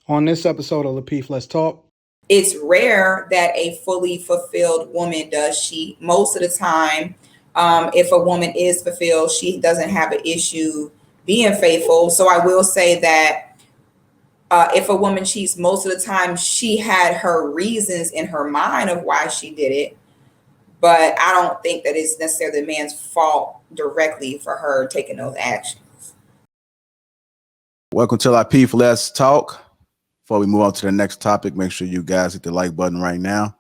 On this episode of Lapeef, Let's Talk. It's rare that a fully fulfilled woman does cheat. Most of the time, if a woman is fulfilled, she doesn't have an issue being faithful. So I will say that if a woman cheats, most of the time she had her reasons in her mind of why she did it. But I don't think that it's necessarily the man's fault directly for her taking those actions. Welcome to Lapeef, Let's Talk. Before we move on to the next topic, make sure you guys hit the like button right now.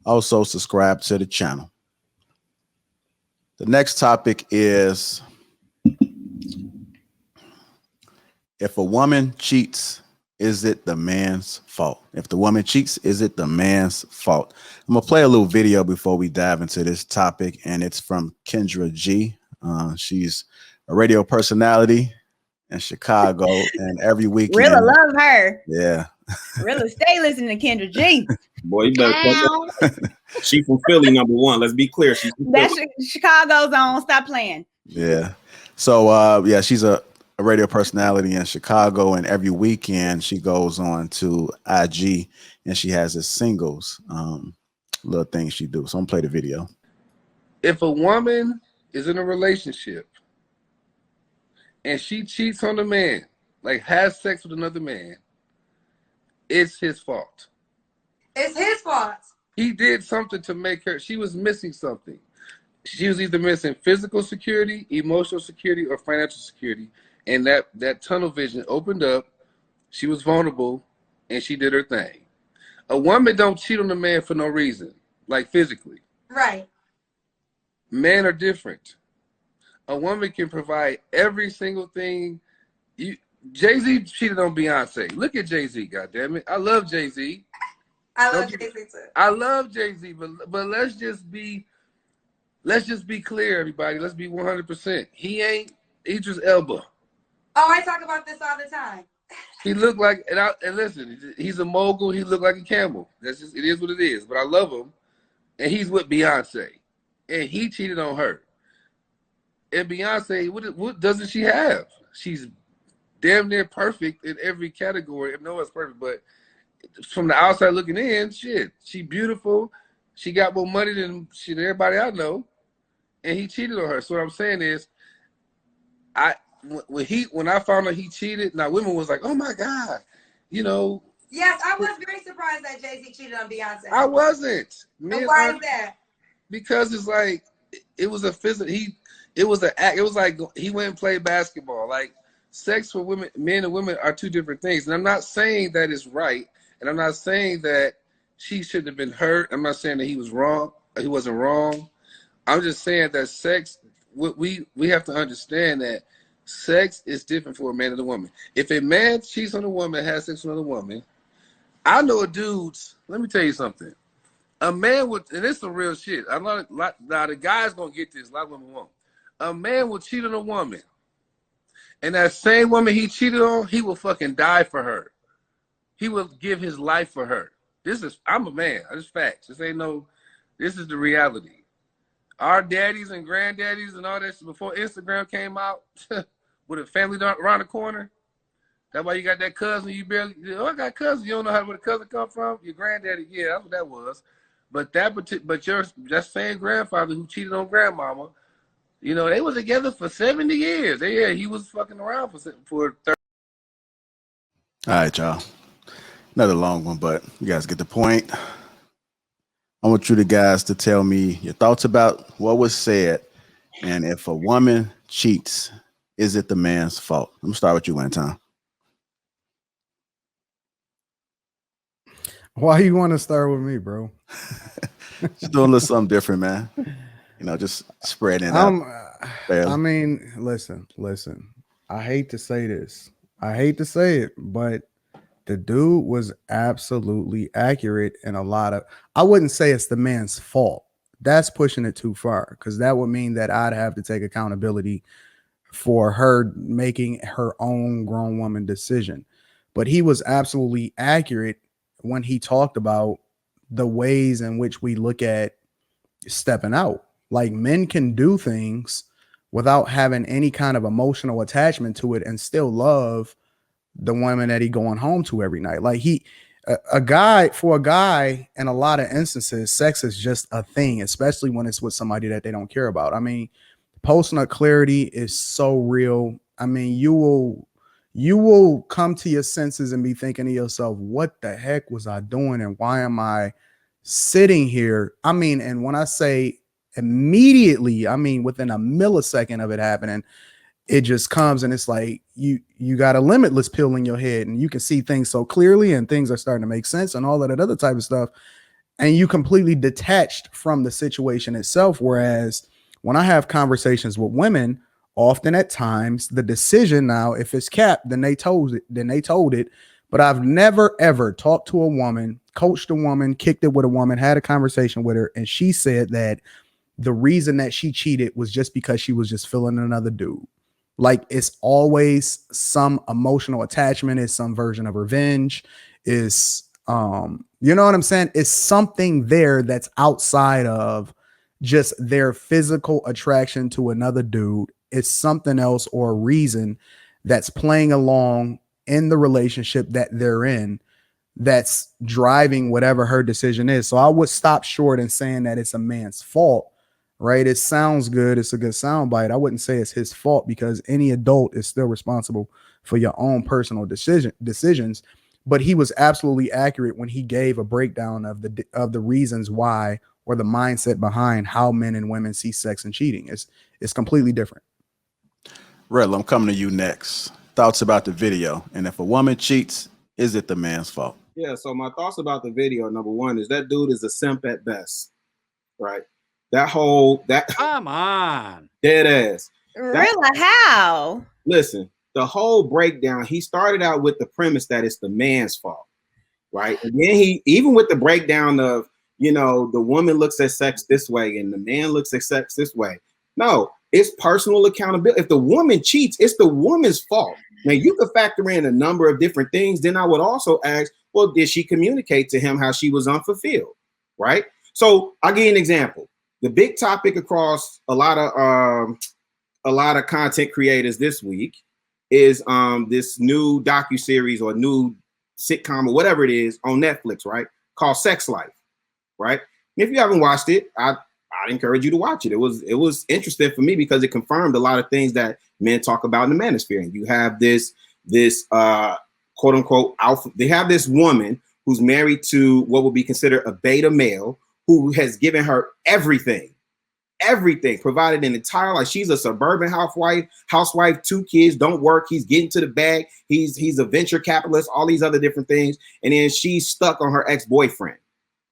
Also, subscribe to the channel. The next topic is if a woman cheats, is it the man's fault? If the woman cheats, is it the man's fault? I'm going to play a little video before we dive into this topic, and it's from Kendra G. She's a radio personality in Chicago, and every weekend. Rilla love her. Yeah. Rilla stay listening to Kendra G. Boy, you better. She from Philly, number one. Let's be clear. She's That's Chicago's own. Stop playing. Yeah. So, yeah, she's a radio personality in Chicago, and every weekend she goes on to IG and she has his singles, little things she do. So I'm gonna play the video. If a woman is in a relationship and she cheats on the man, like has sex with another man, it's his fault. It's his fault. He did something to make her, she was missing something. She was either missing physical security, emotional security, or financial security. And that tunnel vision opened up. She was vulnerable and she did her thing. A woman don't cheat on a man for no reason, like physically. Right. Men are different. A woman can provide every single thing. JayZ cheated on Beyonce. Look at JayZ, goddammit. I love JayZ. I love JayZ too. I love JayZ, but let's just be clear, everybody. Let's be 100%. He ain't Idris Elba. Oh, I talk about this all the time. He looked like, and listen, he's a mogul. He looked like a camel. That's just, it is what it is. But I love him, and he's with Beyonce, and he cheated on her. And Beyonce, what doesn't she have? She's damn near perfect in every category. No one's perfect, but from the outside looking in, shit, she beautiful. She got more money than everybody I know, and he cheated on her. So what I'm saying is, when I found out he cheated, now women was like, oh my God, you know. Yes, I was very surprised that JayZ cheated on Beyonce. I wasn't. Men, why is that? Because it's like, it was a physical, it was an act. It was like he went and played basketball. Like, sex for women, men and women are two different things. And I'm not saying that it's right. And I'm not saying that she shouldn't have been hurt. I'm not saying that he was wrong. He wasn't wrong. I'm just saying that sex, we have to understand that sex is different for a man and a woman. If a man cheats on a woman, has sex with another woman, I know a dude's, let me tell you something. A man would, and it's some real shit. Now the guy's gonna get this, a lot of women won't. A man will cheat on a woman, and that same woman he cheated on, he will fucking die for her. He will give his life for her. I'm a man. This is facts. This is the reality. Our daddies and granddaddies and all that shit, before Instagram came out, with a family around the corner, that's why you got that cousin you barely, I got cousins, you don't know where the cousin come from? Your granddaddy, yeah, that's what that was. But that same grandfather who cheated on grandmama, you know, they were together for 70 years. He was fucking around for 30. All right, y'all. Another long one, but you guys get the point. I want you guys to tell me your thoughts about what was said, and if a woman cheats, is it the man's fault? I'm gonna start with you, Anton. Why you want to start with me, bro? Just doing a little something different, man. You know, just spreading it out. I mean, listen. I hate to say this. I hate to say it, but the dude was absolutely accurate in a lot of, I wouldn't say it's the man's fault. That's pushing it too far, because that would mean that I'd have to take accountability for her making her own grown woman decision. But he was absolutely accurate when he talked about the ways in which we look at stepping out. Like, men can do things without having any kind of emotional attachment to it and still love the woman that he going home to every night. Like a guy, in a lot of instances, sex is just a thing, especially when it's with somebody that they don't care about. I mean, post-nut clarity is so real. I mean, you will come to your senses and be thinking to yourself, what the heck was I doing? And why am I sitting here? I mean, and when I say immediately, I mean, within a millisecond of it happening, it just comes and it's like you got a limitless pill in your head and you can see things so clearly and things are starting to make sense and all of that other type of stuff. And you completely detached from the situation itself. Whereas when I have conversations with women, often at times the decision, now if it's capped, then they told it. But I've never ever talked to a woman, coached a woman, kicked it with a woman, had a conversation with her, and she said that the reason that she cheated was just because she was just feeling another dude. Like, it's always some emotional attachment, is some version of revenge, is you know what I'm saying? It's something there that's outside of just their physical attraction to another dude. It's something else or a reason that's playing along in the relationship that they're in that's driving whatever her decision is. So I would stop short in saying that it's a man's fault. Right? It sounds good. It's a good soundbite. I wouldn't say it's his fault because any adult is still responsible for your own personal decisions. But he was absolutely accurate when he gave a breakdown of the reasons why, or the mindset behind how men and women see sex and cheating. It's completely different. Redl, I'm coming to you next. Thoughts about the video, and if a woman cheats, is it the man's fault? Yeah. So my thoughts about the video, number one, is that dude is a simp at best, right? Come on, dead ass. Really? How? Listen, the whole breakdown, he started out with the premise that it's the man's fault, right? And then he, even with the breakdown of, you know, the woman looks at sex this way and the man looks at sex this way. No, it's personal accountability. If the woman cheats, it's the woman's fault. Now, you could factor in a number of different things. Then I would also ask, well, did she communicate to him how she was unfulfilled, right? So I'll give you an example. The big topic across a lot of content creators this week is this new docuseries or new sitcom or whatever it is on Netflix, right? Called Sex Life, right? And if you haven't watched it, I'd encourage you to watch it. It was interesting for me because it confirmed a lot of things that men talk about in the manosphere. And you have this quote unquote alpha. They have this woman who's married to what would be considered a beta male, who has given her everything, provided an entire life. She's a suburban housewife, 2 kids, don't work. He's getting to the bag. He's a venture capitalist, all these other different things. And then she's stuck on her ex-boyfriend.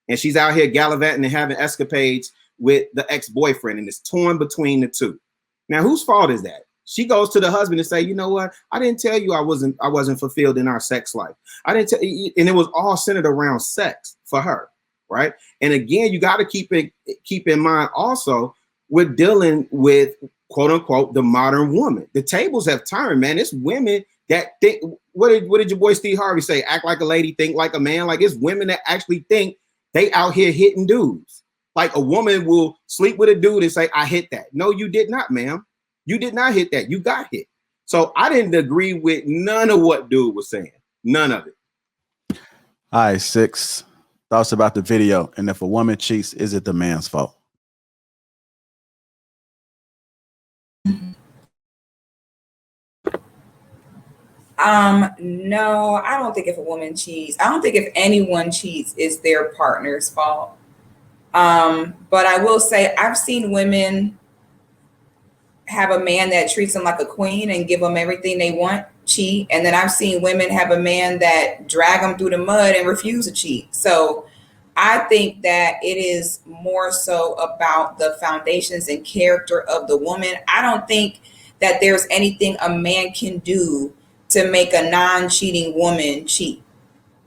And she's out here gallivanting and having escapades with the ex-boyfriend, and it's torn between the two. Now, whose fault is that? She goes to the husband and say, you know what? I didn't tell you I wasn't fulfilled in our sex life. I didn't tell you, and it was all centered around sex for her. Right. And again, you got to keep in mind also, we're dealing with, quote unquote, the modern woman. The tables have turned, man. It's women that think, what did your boy Steve Harvey say? Act like a lady, think like a man. Like, it's women that actually think they out here hitting dudes. Like, a woman will sleep with a dude and say, I hit that. No, you did not, ma'am. You did not hit that. You got hit. So I didn't agree with none of what dude was saying. None of it. All right, 6. Thoughts about the video, and if a woman cheats, is it the man's fault? No, I don't think if a woman cheats, I don't think if anyone cheats, it's their partner's fault. But I will say I've seen women have a man that treats them like a queen and give them everything they want, cheat. And then I've seen women have a man that drag them through the mud and refuse to cheat. So I think that it is more so about the foundations and character of the woman. I don't think that there's anything a man can do to make a non-cheating woman cheat.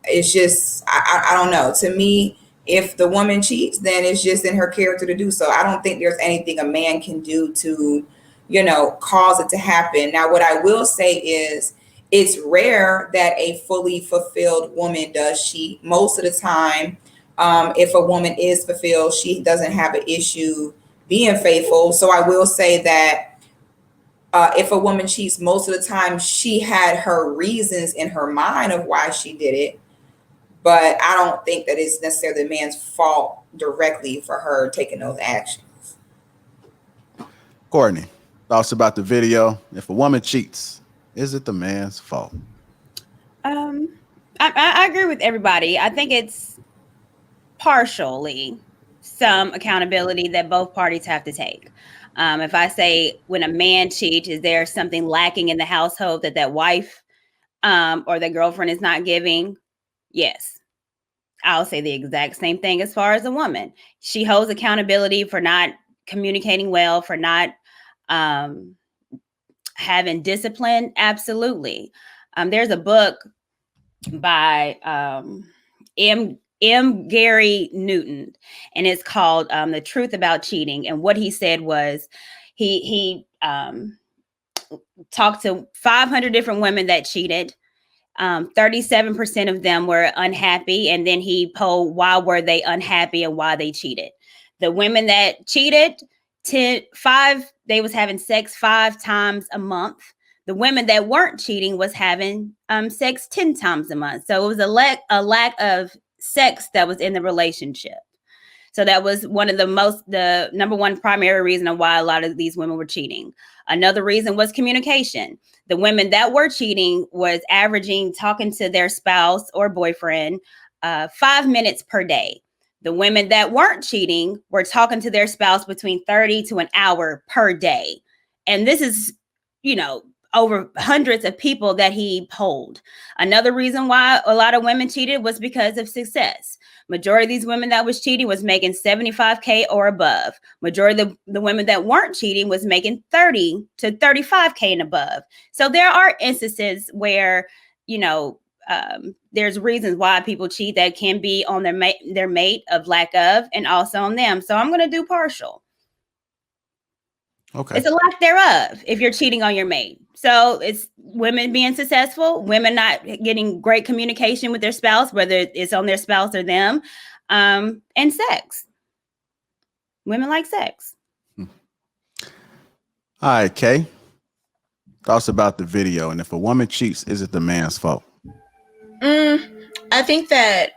It's just, I don't know. To me, if the woman cheats, then it's just in her character to do so. I don't think there's anything a man can do to, you know, cause it to happen. Now, what I will say is it's rare that a fully fulfilled woman does cheat. Most of the time, if a woman is fulfilled, she doesn't have an issue being faithful. So I will say that If a woman cheats, most of the time she had her reasons in her mind of why she did it. But I don't think that it's necessarily the man's fault directly for her taking those actions. Courtney, thoughts about the video? If a woman cheats, is it the man's fault? I agree with everybody. I think it's partially some accountability that both parties have to take. If I say when a man cheats, is there something lacking in the household that wife or the girlfriend is not giving? Yes. I'll say the exact same thing as far as a woman. She holds accountability for not communicating well, for not having discipline. Absolutely. There's a book by M. Gary Newton, and it's called The Truth About Cheating. And what he said was he talked to 500 different women that cheated. 37% of them were unhappy. And then he polled why were they unhappy and why they cheated. The women that cheated, they was having sex 5 times a month. The women that weren't cheating was having sex 10 times a month. So it was a lack of sex that was in the relationship. So that was the number one primary reason of why a lot of these women were cheating. Another reason was communication. The women that were cheating was averaging talking to their spouse or boyfriend 5 minutes per day. The women that weren't cheating were talking to their spouse between 30 to an hour per day. And this is, over hundreds of people that he polled. Another reason why a lot of women cheated was because of success. Majority of these women that was cheating was making $75K or above. Majority of the women that weren't cheating was making $30 to $35K and above. So there are instances where, there's reasons why people cheat that can be on their mate of lack of, and also on them. So I'm going to do partial. Okay. It's a lack thereof if you're cheating on your mate. So it's women being successful, women not getting great communication with their spouse, whether it's on their spouse or them, and sex. Women like sex. All right, Kay. Thoughts about the video, and if a woman cheats, is it the man's fault? I think that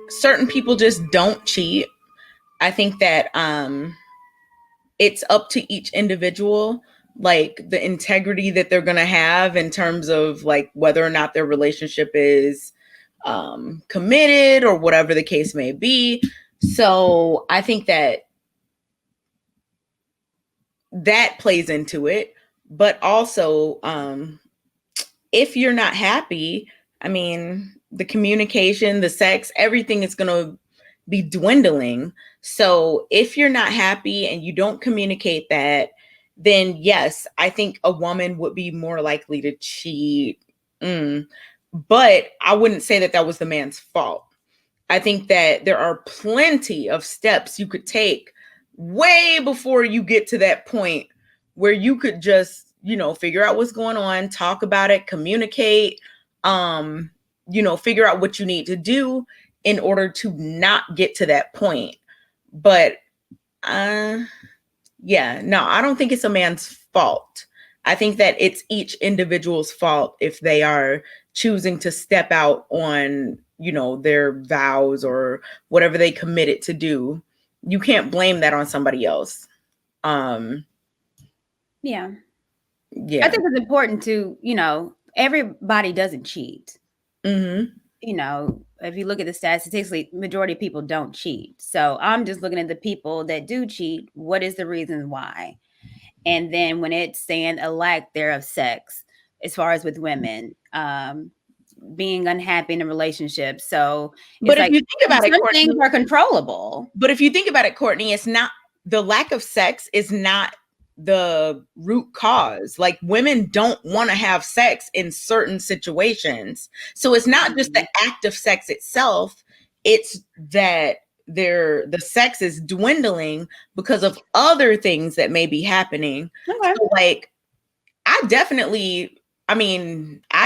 certain people just don't cheat. I think that it's up to each individual, like the integrity that they're going to have in terms of like whether or not their relationship is committed or whatever the case may be. So I think that plays into it. But also, if you're not happy, I mean, the communication, the sex, everything is going to be dwindling. So if you're not happy and you don't communicate that, then yes, I think a woman would be more likely to cheat. But I wouldn't say that was the man's fault. I think that there are plenty of steps you could take way before you get to that point where you could just, figure out what's going on, talk about it, communicate, figure out what you need to do in order to not get to that point. But I don't think it's a man's fault. I think that it's each individual's fault if they are choosing to step out on, their vows or whatever they committed to do. You can't blame that on somebody else. Yeah. I think it's important to, everybody doesn't cheat. Mm-hmm. If you look at the statistically, majority of people don't cheat. So I'm just looking at the people that do cheat. What is the reason why? And then when it's saying a lack thereof sex, as far as with women, being unhappy in a relationship. So, but if you think about it, Courtney, things are controllable. But if you think about it, Courtney, it's not the lack of sex is not the root cause. Like women don't want to have sex in certain situations. So it's not just the act of sex itself. It's that the sex is dwindling because of other things that may be happening. Okay. So like, I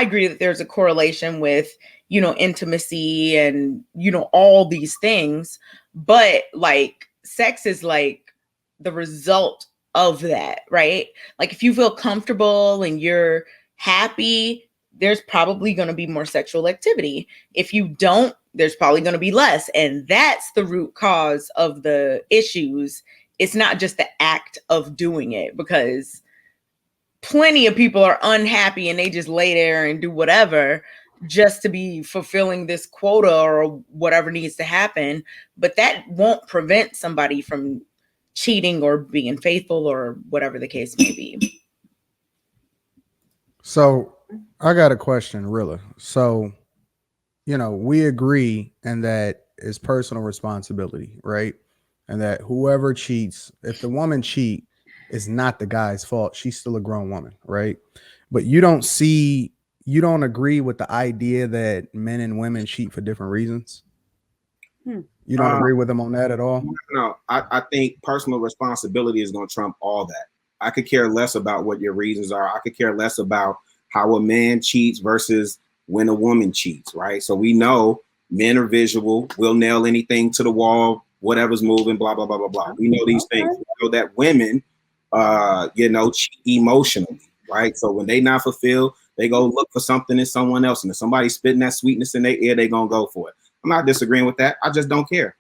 agree that there's a correlation with, intimacy and, all these things, but like sex is like the result of that, right? Like if you feel comfortable and you're happy, there's probably going to be more sexual activity. If you don't, there's probably going to be less. And that's the root cause of the issues. It's not just the act of doing it, because plenty of people are unhappy and they just lay there and do whatever just to be fulfilling this quota or whatever needs to happen. But that won't prevent somebody from cheating or being faithful or whatever the case may be. So I got a question, really. So, we agree and that it's personal responsibility, right? And that whoever cheats, if the woman cheat, is not the guy's fault. She's still a grown woman, right? But you don't agree with the idea that men and women cheat for different reasons. You don't agree with them on that at all? No, I think personal responsibility is going to trump all that. I could care less about what your reasons are. I could care less about how a man cheats versus when a woman cheats, right? So we know men are visual. We'll nail anything to the wall, whatever's moving, blah, blah, blah, blah, blah. We know these things. We know that women, cheat emotionally, right? So when they not fulfilled, they go look for something in someone else. And if somebody's spitting that sweetness in their ear, they going to go for it. I'm not disagreeing with that. I just don't care.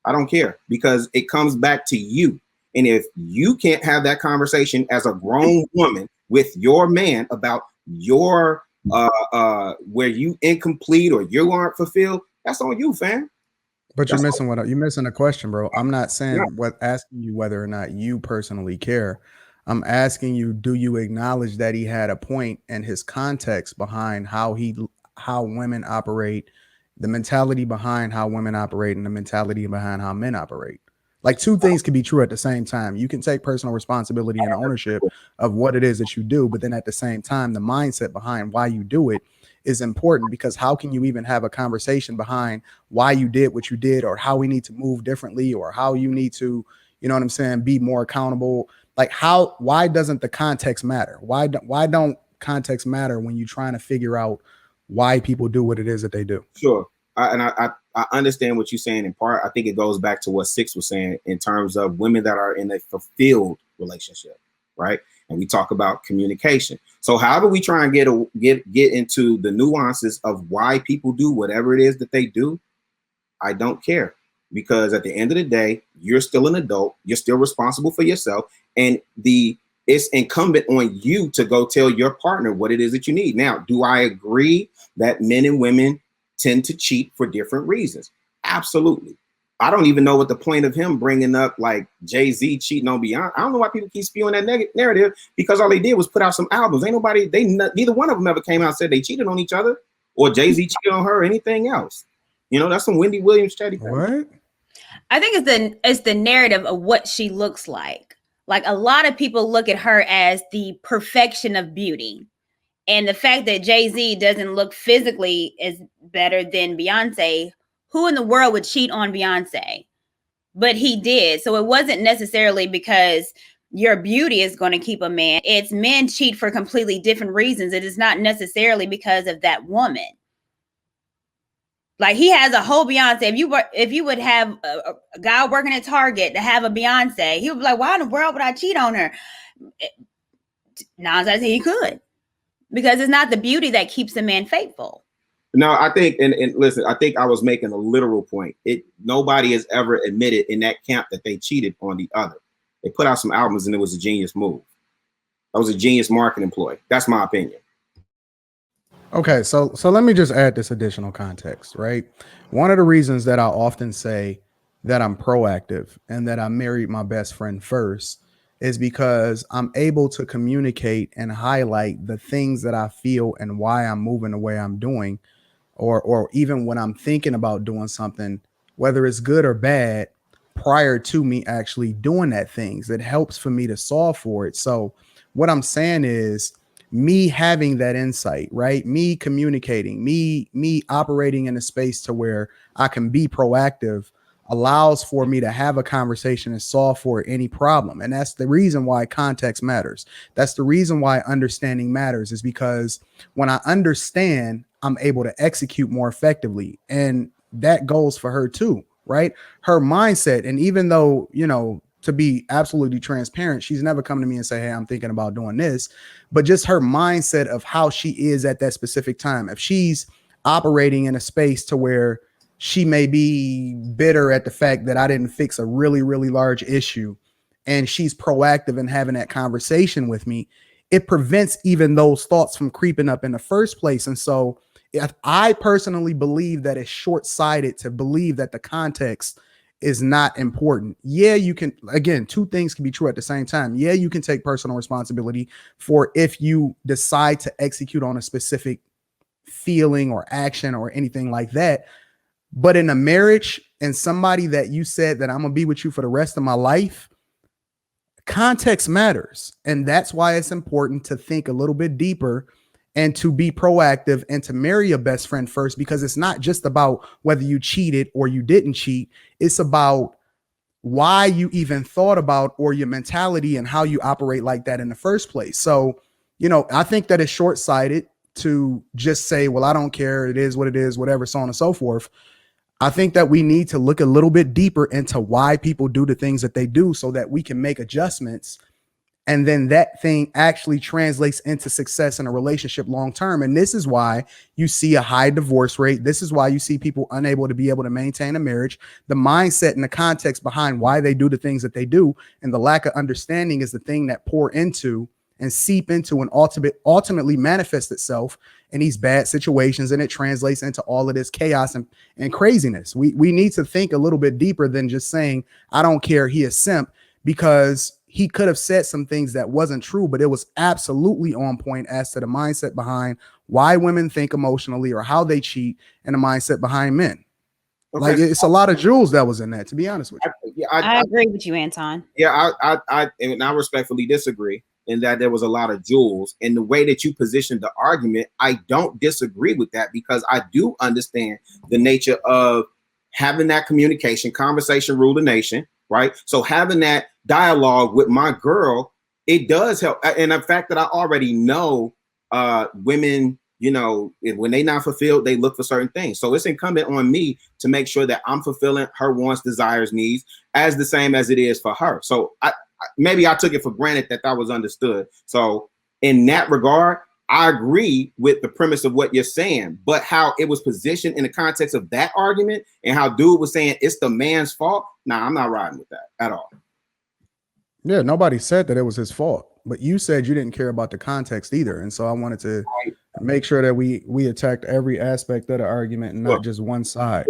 I don't care, because it comes back to you. And if you can't have that conversation as a grown woman with your man about your where you incomplete or you aren't fulfilled, that's on you, fam. But you're missing a question, bro. I'm not saying asking you whether or not you personally care. I'm asking you, do you acknowledge that he had a point and his context behind how women operate, the mentality behind how women operate, and the mentality behind how men operate? Like, two things can be true at the same time. You can take personal responsibility and ownership of what it is that you do, but then at the same time, the mindset behind why you do it is important, because how can you even have a conversation behind why you did what you did, or how we need to move differently, or how you need to, be more accountable? Like, why doesn't the context matter? Why don't context matter when you're trying to figure out why people do what it is that they do? Sure. I understand what you're saying in part. I think it goes back to what Six was saying in terms of women that are in a fulfilled relationship, right? And we talk about communication. So however we try and get into the nuances of why people do whatever it is that they do, I don't care, because at the end of the day, you're still an adult. You're still responsible for yourself, and it's incumbent on you to go tell your partner what it is that you need. Now, do I agree that men and women tend to cheat for different reasons? Absolutely. I don't even know what the point of him bringing up like JayZ cheating on Beyonce. I don't know why people keep spewing that narrative, because all they did was put out some albums. Neither one of them ever came out and said they cheated on each other, or JayZ cheated on her, or anything else. That's some Wendy Williams chatty thing. What? I think it's the narrative of what she looks like. Like, a lot of people look at her as the perfection of beauty. And the fact that JayZ doesn't look physically as better than Beyonce, who in the world would cheat on Beyonce? But he did. So it wasn't necessarily because your beauty is going to keep a man. It's men cheat for completely different reasons. It is not necessarily because of that woman. Like, he has a whole Beyonce. If you would have a guy working at Target to have a Beyonce, he would be like, why in the world would I cheat on her? Nonsense, he could. Because it's not the beauty that keeps a man faithful. No, I think, and listen, I think I was making a literal point. Nobody has ever admitted in that camp that they cheated on the other. They put out some albums and it was a genius move. That was a genius marketing ploy. That's my opinion. Okay, so let me just add this additional context, right? One of the reasons that I often say that I'm proactive and that I married my best friend first is because I'm able to communicate and highlight the things that I feel and why I'm moving the way I'm doing, or even when I'm thinking about doing something, whether it's good or bad, prior to me actually doing that things that helps for me to solve for it. So what I'm saying is, me having that insight, right? Me communicating, me operating in a space to where I can be proactive allows for me to have a conversation and solve for any problem. And that's the reason why context matters. That's the reason why understanding matters, is because when I understand, I'm able to execute more effectively. And that goes for her too, right? Her mindset. And even though, to be absolutely transparent, she's never come to me and say, hey, I'm thinking about doing this, but just her mindset of how she is at that specific time. If she's operating in a space to where she may be bitter at the fact that I didn't fix a really, really large issue, and she's proactive in having that conversation with me, it prevents even those thoughts from creeping up in the first place. And so if I personally believe that it's short-sighted to believe that the context is not important. Yeah, you can, again, two things can be true at the same time. Yeah, you can take personal responsibility for if you decide to execute on a specific feeling or action or anything like that. But in a marriage and somebody that you said that I'm gonna be with you for the rest of my life, context matters. And that's why it's important to think a little bit deeper and to be proactive and to marry your best friend first, because it's not just about whether you cheated or you didn't cheat. It's about why you even thought about, or your mentality and how you operate like that in the first place. So, you know, I think that it's short-sighted to just say, well, I don't care. It is what it is, whatever, so on and so forth. I think that we need to look a little bit deeper into why people do the things that they do so that we can make adjustments. And then that thing actually translates into success in a relationship long term. And this is why you see a high divorce rate. This is why you see people unable to be able to maintain a marriage. The mindset and the context behind why they do the things that they do and the lack of understanding is the thing that pour into and seep into and ultimately manifest itself in these bad situations. And it translates into all of this chaos and craziness. We need to think a little bit deeper than just saying, I don't care, he is simp, because he could have said some things that wasn't true, but it was absolutely on point as to the mindset behind why women think emotionally or how they cheat and the mindset behind men. Okay. Like, it's a lot of jewels that was in that, to be honest with you. I agree with you, Anton. Yeah, I respectfully disagree in that there was a lot of jewels. And the way that you positioned the argument, I don't disagree with that, because I do understand the nature of having that communication, conversation rule the nation, right? So having that dialogue with my girl, it does help. And the fact that I already know women, you know, when they not fulfilled, they look for certain things. So it's incumbent on me to make sure that I'm fulfilling her wants, desires, needs as the same as it is for her. So maybe I took it for granted that was understood. So in that regard, I agree with the premise of what you're saying, but how it was positioned in the context of that argument and how dude was saying it's the man's fault. Nah, I'm not riding with that at all. Yeah, nobody said that it was his fault, but you said you didn't care about the context either. And so I wanted to make sure that we attacked every aspect of the argument and not just one side.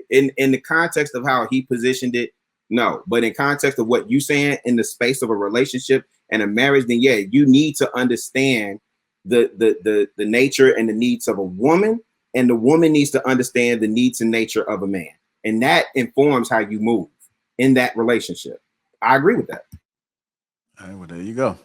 In the context of how he positioned it, no. But in context of what you saying in the space of a relationship and a marriage, then yeah, you need to understand the nature and the needs of a woman, and the woman needs to understand the needs and nature of a man. And that informs how you move in that relationship. I agree with that. All right, well, there you go.